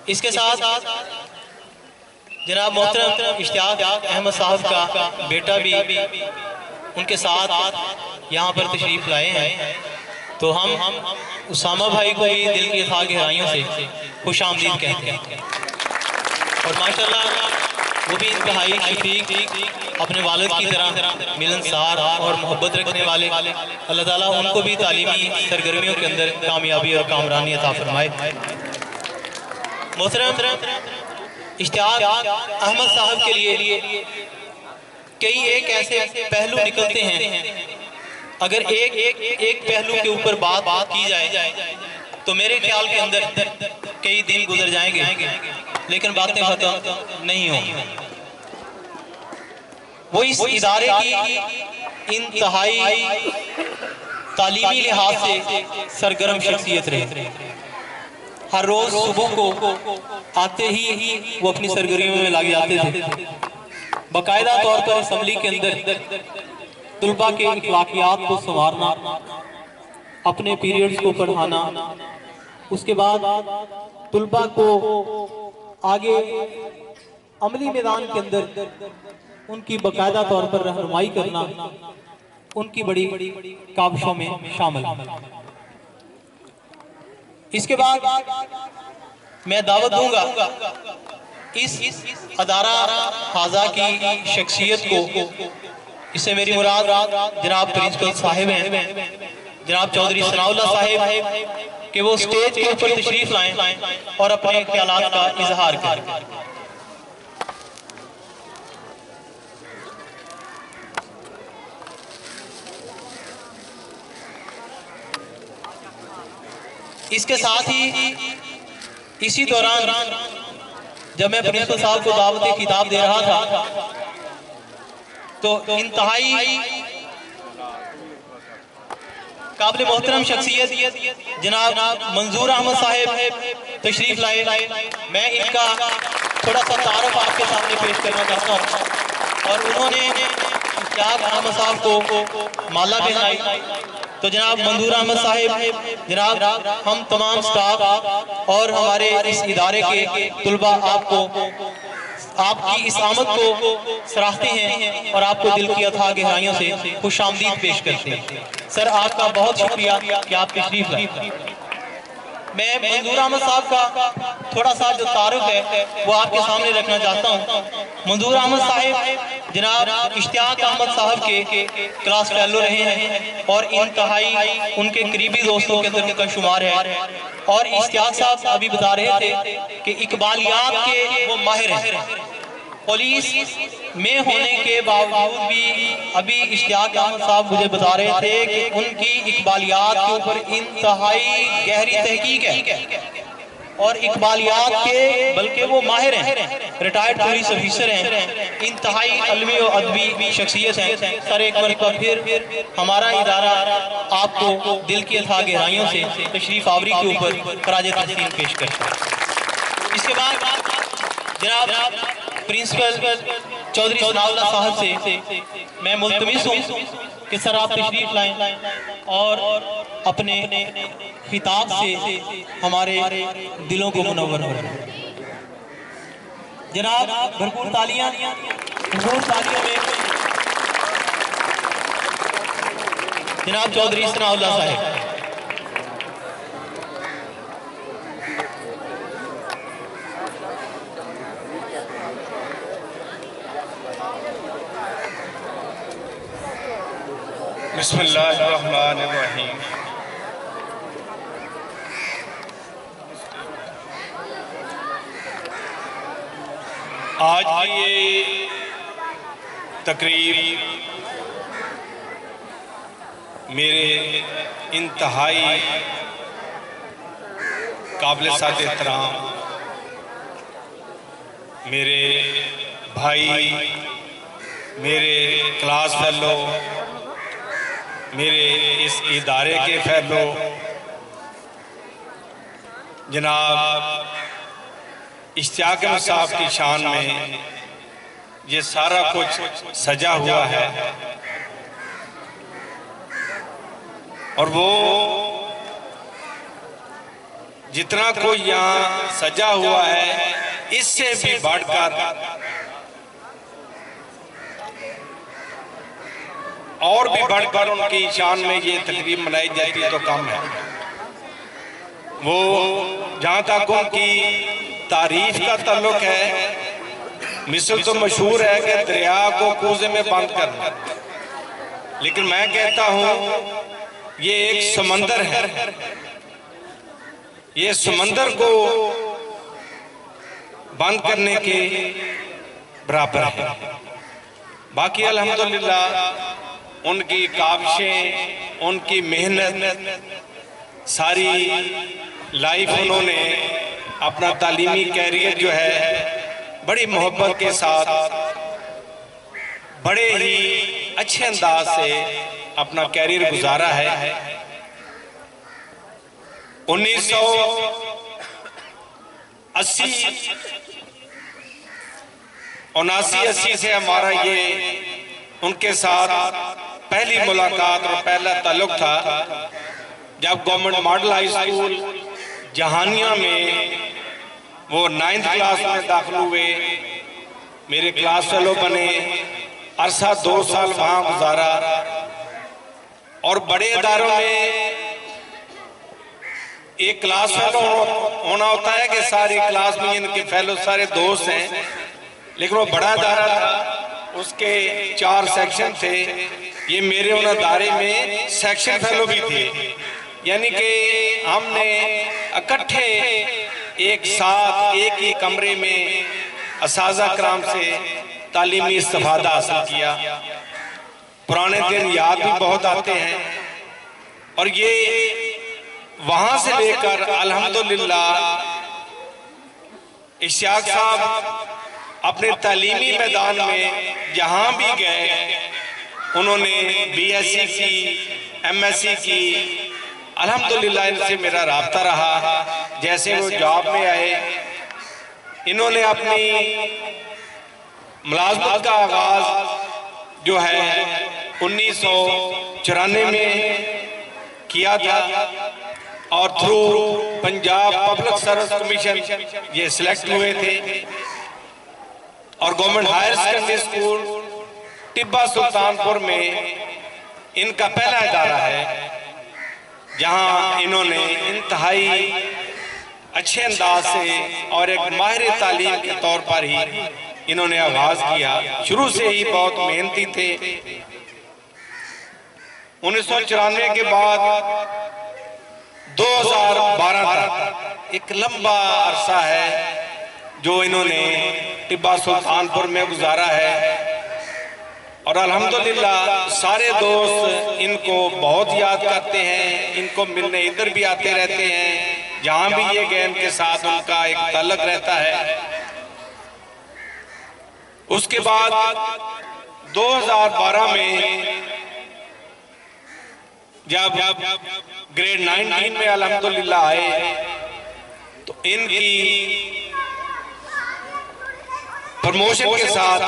इसके साथ जनाब मोहतरम इश्तियाक अहमद साहब का बेटा भी उनके साथ यहाँ पर तशरीफ़ लाए हैं, तो हम उसामा भाई को भी दिल की खाक गहराइयों से खुश आमदीद कहते हैं। और माशाल्लाह वो भी इंतहाई शफीक, अपने वालिद की तरह मिलनसार और मोहब्बत रखने वाले। अल्लाह ताला उनको भी तालीमी सरगर्मियों के अंदर कामयाबी और कामरानी अता फरमाए। मोहतरम इश्तियाक अहमद साहब के लिए कई एक ऐसे पहलू निकलते हैं, अगर एक पहलू के ऊपर बात की जाए तो मेरे ख्याल के अंदर कई दिन गुजर जाएंगे, लेकिन बातें खत्म नहीं होंगी। वो इस इदारे की इंतहाई तालीमी लिहाज से सरगर्म शख्सियत रहे। हर रोज सुबह को आते ही वो अपनी सरगर्मियों में लग जाते थे। बाकायदा तौर पर असम्बली के अंदर तुलबा के इखलाकियात को संवारना, अपने पीरियड्स को पढ़ाना, उसके बाद तुलबा को आगे अमली मैदान के अंदर उनकी बाकायदा तौर पर रहनुमाई करना उनकी बड़ी काविशों में शामिल। इसके बाद मैं दावत दूंगा इस अदारा हाजा की शख्सियत को, इससे मेरी मुराद जनाब प्रिंसिपल साहिब हैं, जनाब चौधरी सनाउल्लाह साहिब, कि वो स्टेज के ऊपर तशरीफ लाएं और अपने ख्यालात का इजहार करें। इसके साथ ही इसी दौरान जब मैं प्रिंसिपल साहब को दावत खिताब दे रहा था तो इंतहाई काबिल मोहतरम शख्सियत जनाब मंजूर अहमद साहब तशरीफ लाए। मैं इनका थोड़ा सा तारुफ आपके सामने पेश करना चाहता हूँ। और उन्होंने इश्तियाक अहमद साहब को माला पहनाई। तो जनाब मंजूर अहमद साहब, जनाब हम तमाम स्टाफ और हमारे इस इदारे के तुलबा आपकी इस आमद को सराहते हैं और आपको दिल की अथाह गहराइयों से खुश आमदीद पेश करते हैं। सर आपका बहुत शुक्रिया कि आप तशरीफ लाए। मैं मंजूर अहमद साहब का थोड़ा सा जो तारुफ है वो आपके सामने रखना चाहता हूँ। मंजूर अहमद साहब जनाब इश्तियाक अहमद साहब के क्लास फेलो रहे हैं और इंतहाई उनके करीबी दोस्तों के अंदर उनका शुमार है। और इश्तियाक साहब अभी बता रहे थे कि इकबालियात के वो माहिर हैं। पुलिस में होने के बावजूद भी अभी इश्तियाक अहमद साहब मुझे बता रहे थे कि उनकी इकबालियात के ऊपर इंतहाई गहरी तहकीक है और इकबालियात के बल्कि वो माहिर हैं, रिटायर्ड पुलिस ऑफिसर हैं, इंतहाई अलमी और अदबी शख्सियत हैं। सर एक मरतबा फिर हमारा इदारा आपको दिल की अथाह गहराइयों से तशरीफ आवरी के ऊपर खराज तहसीन पेश करता है। इसके बाद जनाब प्रिंसिपल चौधरी सनाउल्लाह साहब से मैं मुल्तमिस हूँ कि सर आप तशरीफ लाएं और अपने खिताब से हमारे दिलों को मुनव्वर करें। जनाब भरपूर तालियां में जनाब चौधरी सनाउल्लाह साहब। बिस्मिल्लाहिर्रहमानिर्रहीम। आज की ये तकरीब मेरे इंतहाई काबिल साद एहतराम मेरे भाई, मेरे क्लास फेलो, मेरे इस इदारे के फेलो जनाब इश्तियाक अहमद साहब की शान में ये सारा कुछ सजा हुआ है और वो जितना कोई यहाँ सजा हुआ है इससे भी बढ़कर और भी बढ़कर उनकी शान में ये तकरीब मनाई जाती है तो कम है। वो जहाँ तक उनकी तारीफ का ताल्लुक है, मिसल तो मशहूर है कि दरिया को कूजे में बंद करना, लेकिन मैं कहता हूँ ये एक समंदर है, ये समंदर को बंद करने के बराबर है। बाकी अल्हम्दुलिल्लाह उनकी काविशें, उनकी मेहनत, सारी लाइफ उन्होंने अपना तालीमी कैरियर जो है बड़ी मोहब्बत के साथ बड़े ही अच्छे अंदाज से अपना कैरियर गुजारा है। 1979-80 से हमारा ये उनके साथ पहली मुलाकात और पहला ताल्लुक था जब government model high school Jahania में वो 9th क्लास में दाखिल हुए, मेरे क्लास फेलो बने, अरसा 2 साल वहाँ गुजारा। और बड़े इदारों में एक क्लास फेलो होना होता है कि सारी क्लास में इनके फेलो सारे दोस्त हैं, लेकिन वो बड़ा इदारा था, उसके 4 सेक्शन थे। ये मेरे उन अदारे में सेक्शन फेलो भी थे, यानी कि हमने इकट्ठे एक साथ एक ही कमरे में असाज़ा कराम से तालीमी इस्तिफ़ादा हासिल किया। पुराने दिन याद भी बहुत आते हैं। और ये वहां से लेकर अल्हम्दुलिल्लाह इश्तियाक साहब अपने तालीमी मैदान में जहां भी गए उन्होंने BSc की, MSc की, अल्हम्दुलिल्लाह इनसे मेरा राब्ता रहा। जैसे वो जॉब में आए, इन्होंने अपनी मुलाजमत का आगाज जो है 1994 में किया था और through Punjab Public Service Commission ये सिलेक्ट हुए थे। और Government Higher Secondary School Tibba Sultanpur में इनका पहला इदारा है, जहां इन्होंने इंतहाई अच्छे अंदाज से और एक माहिर तालीम के तौर पर ही इन्होंने आगाज किया। शुरू से ही बहुत मेहनती थे। 1994 के बाद 2012 तक एक लंबा अरसा है जो इन्होंने टिब्बा सुल्तानपुर में गुजारा है। और अल्हम्दुलिल्लाह सारे दोस्त इनको बहुत याद करते हैं, इनको मिलने इधर भी आते रहते हैं, जहां भी ये गए इनके साथ उनका एक ताल्लुक रहता है। उसके बाद 2012 में जब ग्रेड 19 में अल्हम्दुलिल्लाह आए तो इनकी प्रमोशन के साथ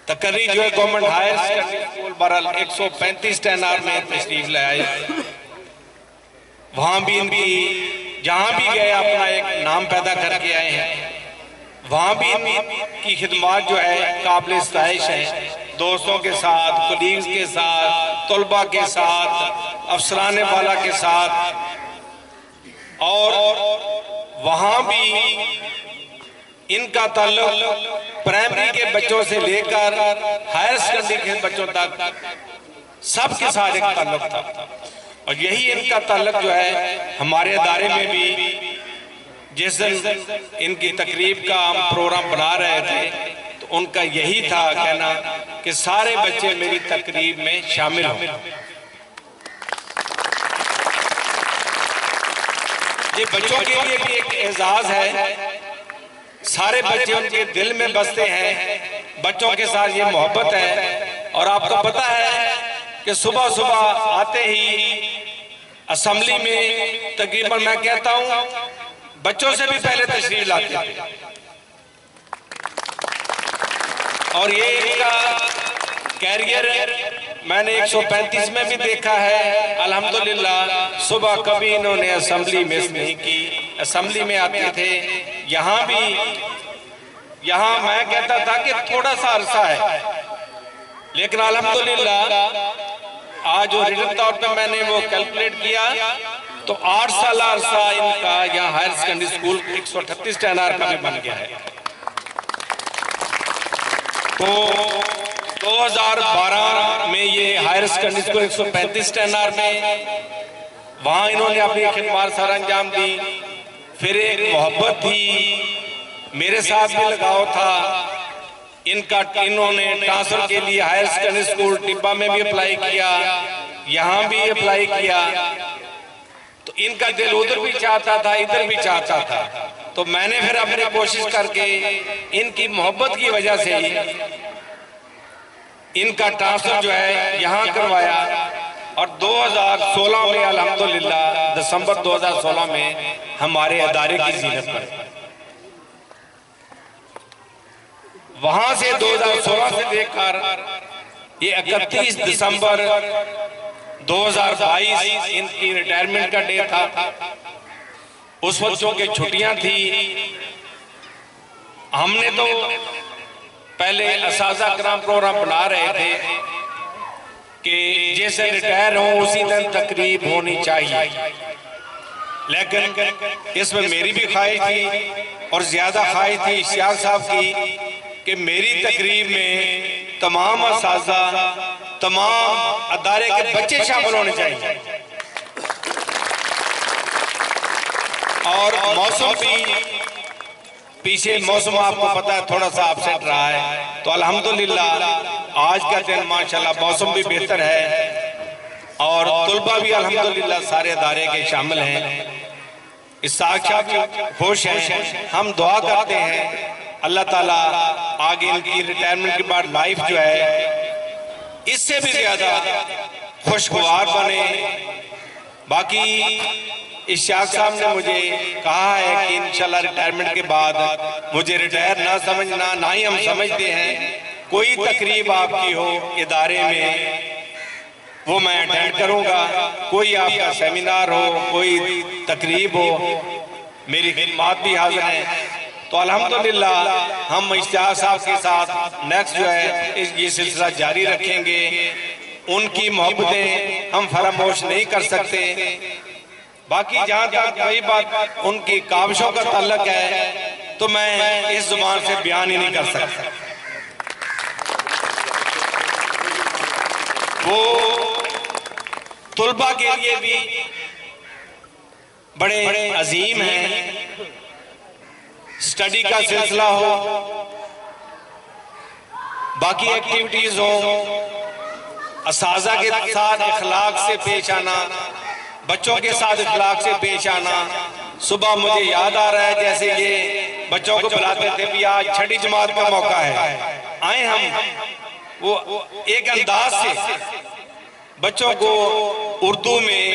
तकरीर जो है गवर्नमेंट हायर सेकेंडरी स्कूल बरल 135 10R में तशरीफ ले आए। वहां भी इनकी जहां भी गए अपना एक नाम पैदा करके आए हैं। वहां भी इनकी खिदमत जो है काबिल इस्ताइश है, दोस्तों के साथ, कलीग्स के साथ, तलबा के साथ, अफसराने वाला के साथ। और वहां भी इनका ताल्लुक प्राइमरी के बच्चों से लेकर हायर सेकेंडरी के बच्चों तक सबके साथ एक ताल्लुक था। और यही इनका ताल्लुक जो है हमारे अदारे में भी, जिस दिन इनकी तकरीब का हम प्रोग्राम बना रहे थे तो उनका यही था कहना कि सारे बच्चे मेरी तकरीब में शामिल हों। ये बच्चों के लिए भी एक एजाज है, सारे बच्चे उनके दिल में बसते हैं, बच्चों के साथ ये मोहब्बत है। और आपको पता है कि सुबह सुबह आते ही असेंबली में तकरीबन मैं कहता हूं बच्चों से भी पहले तशरीफ लाते थे। और ये इनका कैरियर मैंने 135 में भी देखा है। अल्हम्दुलिल्लाह सुबह कभी इन्होंने असेंबली मिस नहीं की, असेंबली में आते थे। यहाँ भी, यहाँ मैं कहता था कि थोड़ा सा अरसा है, लेकिन अल्हम्दुलिल्लाह आज जो रिटर्न तौर पे मैंने वो कैलकुलेट किया तो 8 साल अरसा इनका यहाँ हायर सेकेंडरी स्कूल 138 टैनआर का भी बन गया है। तो 2012 में ये हायर सेकेंडरी स्कूल 135 टैनआर में, वहां इन्होंने अपनी खिदमत सर अंजाम दी। फिर एक मोहब्बत थी, मेरे साथ भी लगाव था इनका। इन्होंने ट्रांसफर के लिए हायर सेकेंडरी स्कूल टिब्बा में भी अप्लाई किया, यहाँ भी अप्लाई किया। तो इनका दिल उधर भी चाहता था, इधर भी चाहता था। तो मैंने फिर अपनी कोशिश करके इनकी मोहब्बत की वजह से इनका ट्रांसफर जो है यहाँ करवाया। और 2016 में अल्हम्दुलिल्लाह दिसंबर 2016 में हमारे अदारे की ज़ीनत पर, वहां से 2016 से लेकर ये 31 दिसंबर 2022 इनकी रिटायरमेंट का डे था। उस वक्त चूंकि छुट्टियां थी, हमने तो पहले असाजा कराम प्रोग्राम बना रहे थे कि जैसे रिटायर हो उसी दिन तकरीब होनी चाहिए, लेकिन इसमें मेरी भी ख्वाहिश थी और ज्यादा ख्वाहिश थी इश्तियाक साहब की कि मेरी तकरीब में तमाम असाजा, तमाम अदारे के बच्चे शामिल होने चाहिए। और मौसम भी पीछे मौसम आपको पता है थोड़ा सा अपसेट रहा है, तो अल्हम्दुलिल्लाह आज का दिन माशाल्लाह मौसम भी बेहतर है और तुलबा भी अल्हम्दुलिल्लाह सारे अदारे के शामिल हैं। इस्साक साहब भी खुश हैं। हम दुआ करते हैं अल्लाह ताला आगे इनकी रिटायरमेंट के बाद लाइफ जो है इससे भी ज्यादा खुशगवार बने। बाकी इश्तियाक साहब ने मुझे कहा है कि इंशाल्लाह रिटायरमेंट के बाद मुझे रिटायर ना समझना, ना ही हम समझते हैं। कोई तकरीब आपकी हो इदारे में वो मैं अटेंड करूंगा, कोई आपका सेमिनार हो, कोई तकरीब हो, मेरी खिदमत भी हाजिर है। तो अल्हम्दुलिल्लाह हम इश्तियाक साहब के साथ नेक्स्ट जो है ये सिलसिला जारी रखेंगे। उनकी मोहब्बतें हम फरामोश नहीं कर सकते। बाकी जहाँ तक वही बात उनकी काविशों का ताल्लुक है तो मैं इस जुबान से बयान ही नहीं कर सकता। वो तुलबा के लिए भी बड़े अजीम हैं। स्टडी का सिलसिला हो, बाकी एक्टिविटीज हो, असाजा के साथ इखलाक से पेश आना, बच्चों के साथ इखलाक से पेश आना। सुबह मुझे याद आ रहा है जैसे ये बच्चों को बुलाते थे भी आज छठी जमात का मौका है, आए हम। वो एक अंदाज से बच्चों को उर्दू में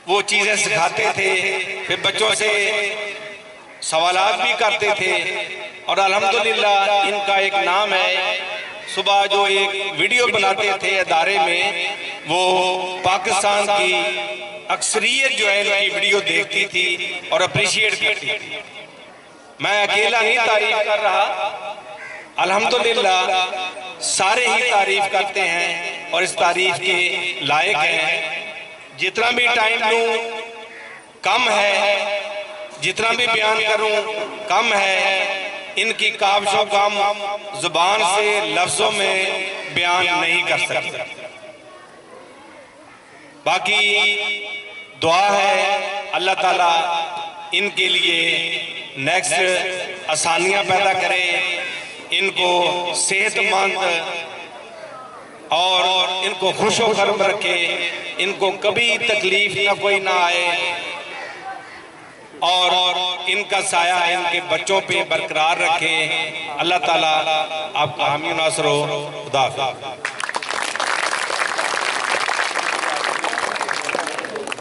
वो चीजें सिखाते थे, फिर बच्चों से सवालात भी करते थे। और अल्हम्दुलिल्लाह इनका एक नाम है, सुबह जो एक वीडियो बनाते थे अदारे में, वो पाकिस्तान की अक्सरियत जो है इनकी वीडियो देखती थी और अप्रिशिएट करती थी। मैं अकेला नहीं तारीफ कर रहा, अल्हम्दुलिल्लाह सारे ही तारीफ करते हैं और इस तारीफ के लायक हैं। जितना भी टाइम लूं कम है, जितना भी बयान करूं कम है। इनकी काविशों का हम जुबान से लफ्जों में बयान नहीं कर सकते। बाकी दुआ है अल्लाह ताला इनके लिए नेक्स्ट आसानियां पैदा करे, इनको सेहतमंद और इनको खुशो खर्म रखे, इनको कभी तकलीफ ना कोई ना आए और इनका साया इनके बच्चों पे बरकरार रखे। अल्लाह ताला आपका हामी नासर हो। खुदा हाफिज़।